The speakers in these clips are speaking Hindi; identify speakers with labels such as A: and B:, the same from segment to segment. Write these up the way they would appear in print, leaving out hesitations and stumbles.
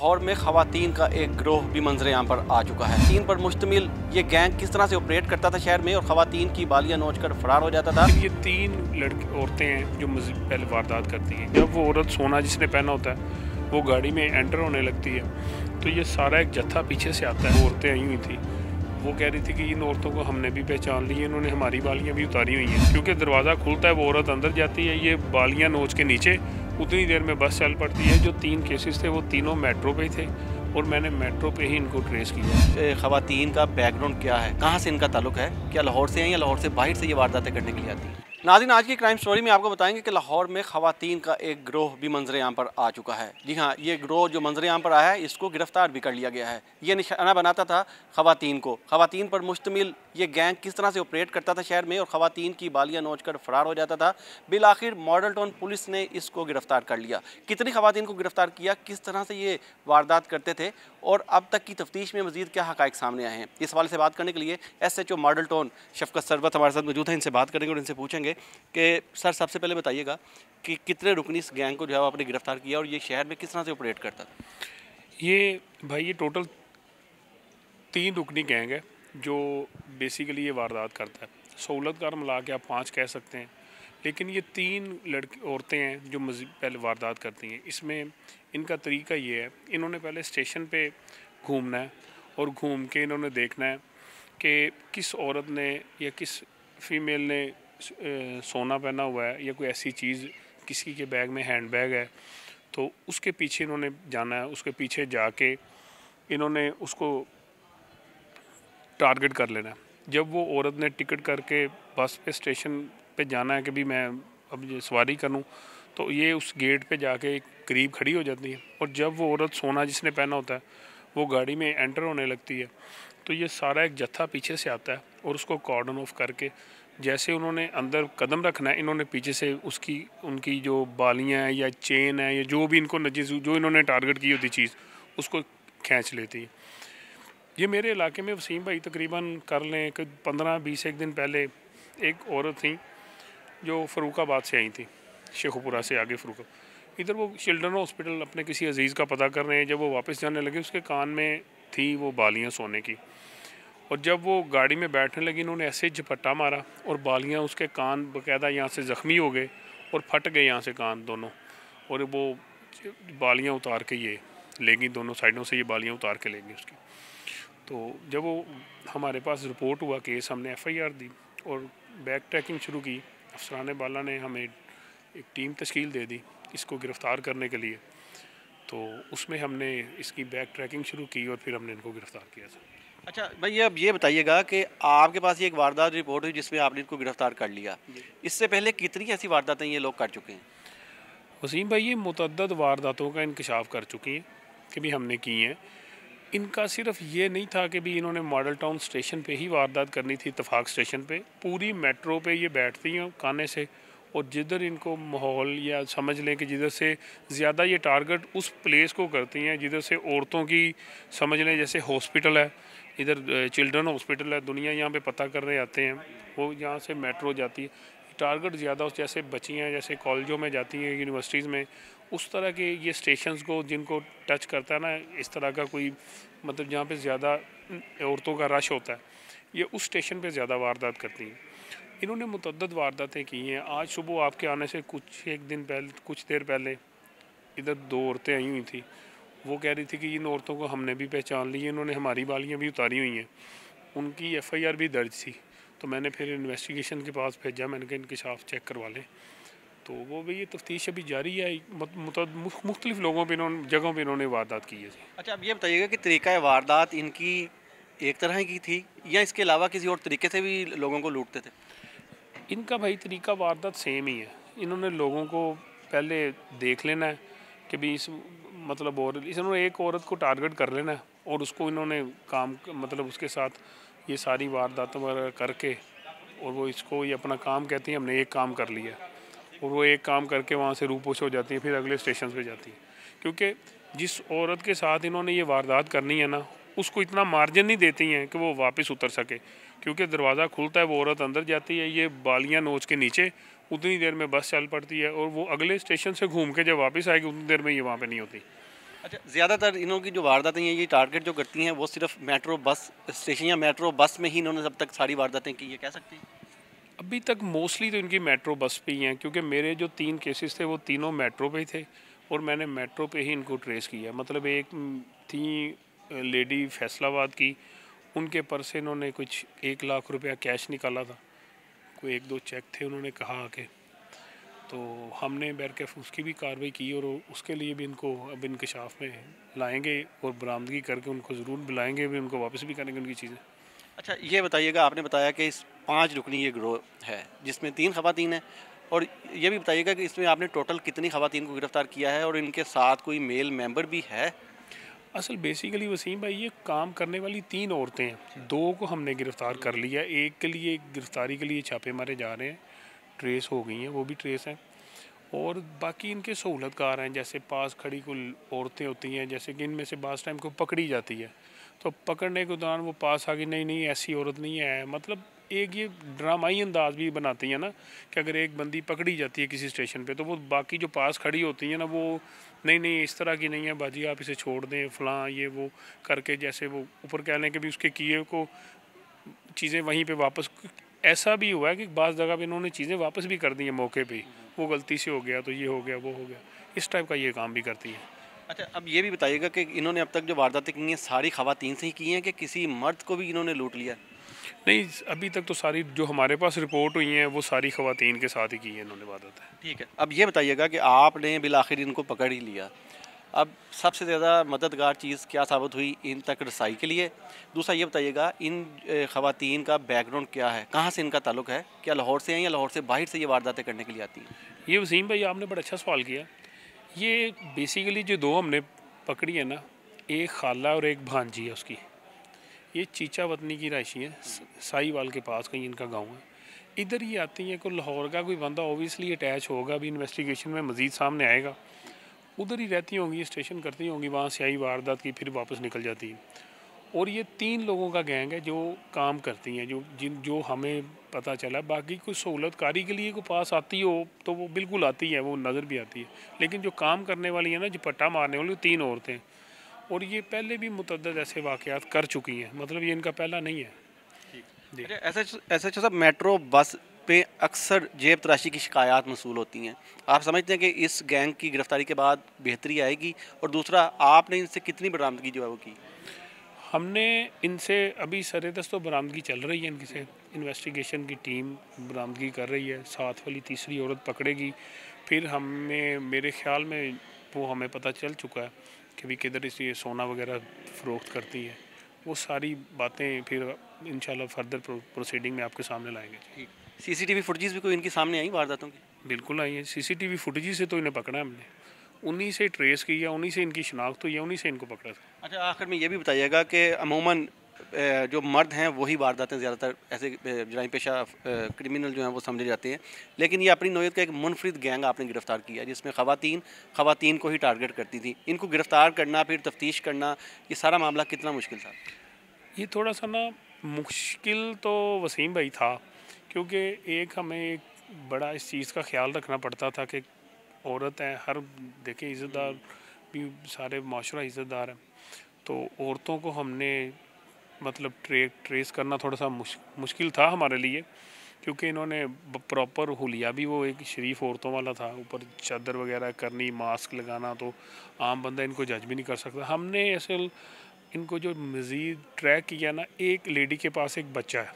A: लाहौर में खवातीन का एक गिरोह भी मंजर आम पर आ चुका है। तीन पर मुश्तमिल ये गैंग किस तरह से ऑपरेट करता था शहर में और खवातीन की बालियां नोचकर फरार हो जाता था।
B: ये तीन लड़की औरतें हैं जो पहले वारदात करती हैं। जब वो औरत सोना जिसने पहना होता है वो गाड़ी में एंटर होने लगती है तो ये सारा एक जत्था पीछे से आता है। वो औरतें आई हुई थी, वो कह रही थी कि इन औरतों को हमने भी पहचान ली है, इन्होंने हमारी बालियां भी उतारी हुई हैं। क्योंकि दरवाज़ा खुलता है, वो औरत अंदर जाती है, ये बालियां नोच के नीचे, उतनी देर में बस चल पड़ती है। जो तीन केसेस थे वो तीनों मेट्रो पे थे और मैंने मेट्रो पे ही इनको ट्रेस किया।
A: खवातीन का बैकग्राउंड क्या है, कहाँ से इनका ताल्लुक है, क्या लाहौर से हैं या लाहौर से बाहर से ये वारदातें करने के लिए आती हैं। नाज़रीन, आज की क्राइम स्टोरी में आपको बताएंगे कि लाहौर में खवातीन का एक गिरोह भी मंजर आम पर आ चुका है। जी हाँ, ये गिरोह जो मंजर आम पर आया है इसको गिरफ्तार भी कर लिया गया है। ये निशाना बनाता था खवातीन को। खवातीन पर मुश्तमिल ये गैंग किस तरह से ऑपरेट करता था शहर में और खवातीन की बालियां नोचकर फरार हो जाता था। बिल आखिर मॉडल टाउन पुलिस ने इसको गिरफ्तार कर लिया। कितनी खवातीन को गिरफ्तार किया, किस तरह से ये वारदात करते थे और अब तक की तफ्तीश में मजीद क्या हक़ाइक़ सामने आए हैं, इस हवाले से बात करने के लिए SHO मॉडल टाउन शफकत सरवत हमारे साथ मौजूद हैं। इनसे बात करेंगे और इनसे पूछेंगे कि सर, सबसे पहले बताइएगा कि कितने रुकनी इस गैंग को जो है आपने गिरफ्तार किया और ये शहर में किस तरह से ऑपरेट करता था।
B: ये भाई ये टोटल 3 रुकनी गैंग है जो बेसिकली ये वारदात करता है। सहूलत कार मिला के आप 5 कह सकते हैं, लेकिन ये 3 लड़की औरतें हैं जो पहले वारदात करती हैं। इसमें इनका तरीका ये है, इन्होंने पहले स्टेशन पे घूमना है और घूम के इन्होंने देखना है कि किस औरत ने या किस फीमेल ने सोना पहना हुआ है या कोई ऐसी चीज़, किसी के बैग में हैंड बैग है तो उसके पीछे इन्होंने जाना है। उसके पीछे जाके इन्होंने उसको टारगेट कर लेना है। जब वो औरत ने टिकट करके बस पे स्टेशन पे जाना है कि भी मैं अब ये सवारी करूं, तो ये उस गेट पे जाके करीब खड़ी हो जाती है और जब वो औरत सोना जिसने पहना होता है वो गाड़ी में एंटर होने लगती है तो ये सारा एक जत्था पीछे से आता है और उसको कॉर्डन ऑफ करके जैसे उन्होंने अंदर कदम रखना है, इन्होंने पीछे से उनकी जो बालियाँ हैं या चेन है या जो भी इनको नजीज जो इन्होंने टारगेट की होती चीज़ उसको खींच लेती है। ये मेरे इलाके में वसीम भाई तकरीबन कर लें कि 15-20 एक दिन पहले एक औरत थी जो फ़रूखाबाद से आई थी, शेखुपुरा से आगे फ़रूखा। इधर वो चिल्ड्रन हॉस्पिटल अपने किसी अजीज़ का पता कर रहे हैं। जब वो वापस जाने लगे उसके कान में थी वो बालियाँ सोने की, और जब वो गाड़ी में बैठने लगी इन्होंने ऐसे झपट्टा मारा और बालियाँ उसके कान बाकायदा यहाँ से ज़ख्मी हो गए और फट गए यहाँ से कान दोनों, और वो बालियाँ उतार के ये लेंगी, दोनों साइडों से ये बालियाँ उतार के लेंगी उसकी। तो जब वो हमारे पास रिपोर्ट हुआ केस, हमने FIR दी और बैक ट्रैकिंग शुरू की। अफसरान बाला ने हमें एक टीम तश्कील दे दी इसको गिरफ़्तार करने के लिए, तो उसमें हमने इसकी बैक ट्रैकिंग शुरू की और फिर हमने इनको गिरफ़्तार किया था।
A: अच्छा भाई, अब ये बताइएगा कि आपके पास ये एक वारदात रिपोर्ट हुई जिसमें आपने इनको गिरफ्तार कर लिया, इससे पहले कितनी ऐसी वारदातें ये लोग कर चुके हैं।
B: वसीम भाई, ये मुतअद्दद वारदातों का इंकशाफ कर चुकी हैं कि भी हमने की हैं। इनका सिर्फ ये नहीं था कि भी इन्होंने मॉडल टाउन स्टेशन पे ही वारदात करनी थी, इत्तफाक स्टेशन पे, पूरी मेट्रो पे ये बैठती हैं खाने से, और जिधर इनको माहौल या समझ लें कि जिधर से ज़्यादा ये टारगेट उस प्लेस को करती हैं जिधर से औरतों की, समझ लें जैसे हॉस्पिटल है, इधर चिल्ड्रन हॉस्पिटल है, दुनिया यहाँ पे पता करने आते हैं, वो यहाँ से मेट्रो जाती है। टारगेट ज़्यादा उस जैसे बच्चियाँ जैसे कॉलेजों में जाती हैं, यूनिवर्सिटीज़ में, उस तरह के ये स्टेशंस को जिनको टच करता है ना इस तरह का कोई, मतलब जहाँ पे ज़्यादा औरतों का रश होता है, ये उस स्टेशन पे ज़्यादा वारदात करती हैं। इन्होंने मुतअद्दद वारदातें की हैं। आज सुबह आपके आने से कुछ देर पहले इधर 2 औरतें आई हुई थी, वो कह रही थी कि इन औरतों को हमने भी पहचान ली है, इन्होंने हमारी बालियाँ भी उतारी हुई हैं। उनकी FIR भी दर्ज थी, तो मैंने फिर इन्वेस्टिगेशन के पास भेजा, मैंने कहा इंकशाफ चेक करवा लें। तो वो भी ये तफ्तीश अभी जारी है। मुख्तलिफ लोगों पे जगहों पे इन्होंने वारदात की है।
A: अच्छा, अब ये बताइएगा कि तरीका वारदात इनकी एक तरह की थी या इसके अलावा किसी और तरीके से भी लोगों को लूटते थे।
B: इनका भाई तरीका वारदात सेम ही है। इन्होंने लोगों को पहले देख लेना है कि भी इस मतलब और इन्होंने एक औरत को टारगेट कर लेना है और उसको इन्होंने काम मतलब उसके साथ ये सारी वारदातें वगैरह करके, और वो इसको ये अपना काम कहती हैं हमने एक काम कर लिया, और वो एक काम करके वहाँ से रूपोश हो जाती है, फिर अगले स्टेशन पे जाती है। क्योंकि जिस औरत के साथ इन्होंने ये वारदात करनी है ना, उसको इतना मार्जिन नहीं देती हैं कि वो वापस उतर सके। क्योंकि दरवाज़ा खुलता है, वो औरत अंदर जाती है, ये बालियाँ नोच के नीचे, उतनी देर में बस चल पड़ती है और वो अगले स्टेशन से घूम के जब वापस आएगी उतनी देर में ये वहाँ पे नहीं होती।
A: अच्छा, ज़्यादातर इन्हों की जो वारदातें हैं, ये टारगेट जो करती हैं वो सिर्फ मेट्रो बस स्टेशन या मेट्रो बस में ही इन्होंने अब तक सारी वारदातें की, ये कह सकते हैं?
B: अभी तक मोस्टली तो इनकी मेट्रो बस पे ही हैं, क्योंकि मेरे जो 3 केसेस थे वो तीनों मेट्रो पे ही थे और मैंने मेट्रो पे ही इनको ट्रेस किया। मतलब एक थी लेडी फैसलाबाद की, उनके पर्स से इन्होंने कुछ 1 लाख रुपया कैश निकाला था। कोई 1-2 चेक थे, उन्होंने कहा आके, तो हमने बैरकेफ उसकी भी कार्रवाई की और उसके लिए भी इनको अब इंकशाफ में लाएंगे और बरामदगी करके उनको ज़रूर बुलाएंगे भी, उनको वापस भी करेंगे उनकी चीज़ें।
A: अच्छा, ये बताइएगा, आपने बताया कि इस 5 रुकनी ये गिरोह है जिसमें 3 ख़वातीन हैं, और ये भी बताइएगा कि इसमें आपने टोटल कितनी ख़वातीन को गिरफ़्तार किया है और इनके साथ कोई मेल मेंबर भी है?
B: असल बेसिकली वसीम भाई, ये काम करने वाली 3 औरतें हैं। 2 को हमने गिरफ़्तार कर लिया, एक के लिए गिरफ़्तारी के लिए छापे मारे जा रहे हैं, ट्रेस हो गई हैं, वो भी ट्रेस हैं। और बाकी इनके सहूलतकार हैं, जैसे पास खड़ी कुल औरतें होती हैं, जैसे कि इनमें से बास टाइम को पकड़ी जाती है, तो पकड़ने के दौरान वो पास आ गई, नहीं नहीं ऐसी औरत नहीं है। मतलब एक ये ड्रामाई अंदाज भी बनाती हैं ना, कि अगर एक बंदी पकड़ी जाती है किसी स्टेशन पे, तो वो बाकी जो पास खड़ी होती हैं ना, वो नहीं नहीं इस तरह की नहीं है बाजी, आप इसे छोड़ दें फलां ये वो करके, जैसे वो ऊपर कह लें कि भी उसके किए को चीज़ें वहीं पे वापस। ऐसा भी हुआ है कि बाज़ जगह पे इन्होंने चीज़ें वापस भी कर दी हैं मौके पे ही, वो गलती से हो गया तो ये हो गया वो हो गया, इस टाइप का ये काम भी करती हैं।
A: अच्छा, अब ये भी बताइएगा कि इन्होंने अब तक जो वारदातें की हैं सारी ख़वातीन से ही की हैं कि किसी मर्द को भी इन्होंने लूट लिया?
B: नहीं, अभी तक तो सारी जो हमारे पास रिपोर्ट हुई हैं वो सारी ख़वातीन के साथ ही की है इन्होंने वारदात।
A: ठीक है, अब ये बताइएगा कि आपने बिल आखिर इनको पकड़ ही लिया, अब सबसे ज़्यादा मददगार चीज़ क्या साबित हुई इन तक रसाई के लिए? दूसरा ये बताइएगा, इन ख़वातीन का बैकग्राउंड क्या है, कहाँ से इनका ताल्लुक है, क्या लाहौर से हैं या लाहौर से बाहर से ये वारदातें करने के लिए आती हैं?
B: ये वसीम भाई, आपने बड़ा अच्छा सवाल किया। ये बेसिकली जो 2 हमने पकड़ी है ना, एक खाला और एक भांजी है उसकी। ये चीचा वतनी की रहायशी है, साहिवाल के पास कहीं इनका गांव है। इधर ही आती हैं, कोई लाहौर का कोई बंदा ओबियसली अटैच होगा, अभी इन्वेस्टिगेशन में मज़ीद सामने आएगा। उधर ही रहती होंगी, स्टेशन करती होंगी, वहाँ से आई वारदात की, फिर वापस निकल जाती हैं। और ये 3 लोगों का गैंग है जो काम करती हैं, जो हमें पता चला। बाकी कोई सहूलतकारी के लिए कोई पास आती हो तो वो बिल्कुल आती है, वो नज़र भी आती है, लेकिन जो काम करने वाली है ना, जो पट्टा मारने वाली, 3 औरतें, और ये पहले भी मुतअद्दिद ऐसे वाक़यात कर चुकी हैं। मतलब ये इनका पहला नहीं है जी।
A: अच्छा, ऐसा सब मेट्रो बस पे अक्सर जेब तराशी की शिकायत मसूल होती हैं, आप समझते हैं कि इस गैंग की गिरफ्तारी के बाद बेहतरी आएगी? और दूसरा, आपने इनसे कितनी बरामदगी जो है वो की?
B: हमने इनसे अभी सरेदस्त तो बरामदगी चल रही है, इनकी से इन्वेस्टिगेशन की टीम बरामदगी कर रही है, साथ वाली तीसरी औरत पकड़ेगी। फिर हमें, मेरे ख्याल में वो हमें पता चल चुका है कि भी किधर इस ये सोना वगैरह फ़रोख्त करती है। वो सारी बातें फिर इंशाल्लाह फर्दर प्रोसीडिंग में आपके सामने लाएंगे।
A: सीसीटीवी फुटेज भी कोई इनकी सामने आई वारदातों की?
B: बिल्कुल आई है, सीसीटीवी फुटेज से तो इन्हें पकड़ा है हमने, उन्हीं से ट्रेस किया, उन्हीं से इनकी शिनाख्त हुई है, उन्हीं से इनको पकड़ा था।
A: अच्छा, आखिर में ये भी बताइएगा कि अमूमन जो मर्द हैं वही वारदातें ज़्यादातर ऐसे जराइम पेशा क्रिमिनल जो हैं वो समझे जाते हैं, लेकिन ये अपनी नौयत का एक मुनफरिद गैंग आपने गिरफ़्तार किया जिसमें ख़वातीन को ही टारगेट करती थी। इनको गिरफ़्तार करना, फिर तफ्तीश करना, ये सारा मामला कितना मुश्किल था?
B: ये थोड़ा सा ना मुश्किल तो वसीम भाई था, क्योंकि एक हमें एक बड़ा इस चीज़ का ख्याल रखना पड़ता था कि औरत है, हर देखें इज़्ज़तदार भी, सारे माशरा इज़्ज़तदार हैं, तो औरतों को हमने मतलब ट्रेस करना थोड़ा सा मुश्किल था हमारे लिए, क्योंकि इन्होंने प्रॉपर हुलिया भी वो एक शरीफ औरतों वाला था, ऊपर चादर वगैरह करनी, मास्क लगाना, तो आम बंदा इनको जज भी नहीं कर सकता। हमने असल इनको जो मज़ीद ट्रैक किया ना, एक लेडी के पास एक बच्चा है,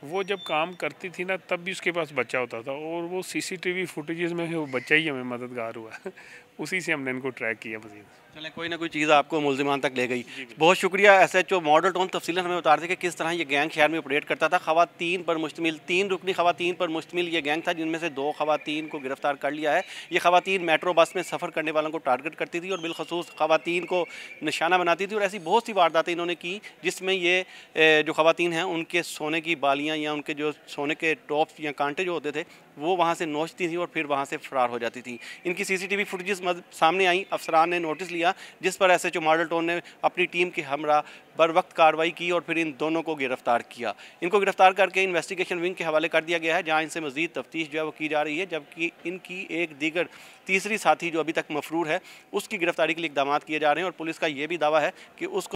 B: वो जब काम करती थी ना तब भी उसके पास बच्चा होता था, और वो सीसीटीवी फुटेजेस में वो बच्चा ही हमें मददगार हुआ उसी से हमने इनको ट्रैक किया मज़ीद।
A: चलें, कोई ना कोई चीज़ आपको मुल्ज़िमान तक ले गई। बहुत शुक्रिया SHO मॉडल टाउन तफसीलन हमें बता रहे थे कि किस तरह ये गैंग शहर में ऑपरेट करता था। ख़वातीन पर मुश्तमिल 3 रुकनी ख़वातीन पर मुश्तमिल ये गैंग था, जिनमें से 2 ख़वातीन को गिरफ़्तार कर लिया है। ये ख़वातीन मेट्रो बस में सफ़र करने वालों को टारगेट करती थी और बिलखसूस ख़वातीन को निशाना बनाती थी, और ऐसी बहुत सी वारदातें इन्होंने की जिसमें ये जो ख़वातीन हैं उनके सोने की बालियाँ या उनके जो सोने के टॉप्स या कांटे जो होते थे वो वहाँ से नोचती थी और फिर वहाँ से फ़रार हो जाती थी। इनकी CCTV फुटेजेस सामने आई, अफसरान ने नोटिस लिया, जिस पर SHO मॉडल टाउन ने अपनी टीम के हमरा बर वक्त कार्रवाई की और फिर इन दोनों को गिरफ्तार किया। इनको गिरफ्तार करके इन्वेस्टिगेशन विंग के हवाले कर दिया गया है, जहां इनसे मजीद तफ्तीश जो है वो की जा रही है, जबकि इनकी एक दीगर तीसरी साथी जो अभी तक मफरूर है उसकी गिरफ्तारी के लिए इकदाम किए जा रहे हैं और पुलिस का ये भी दावा है कि उसको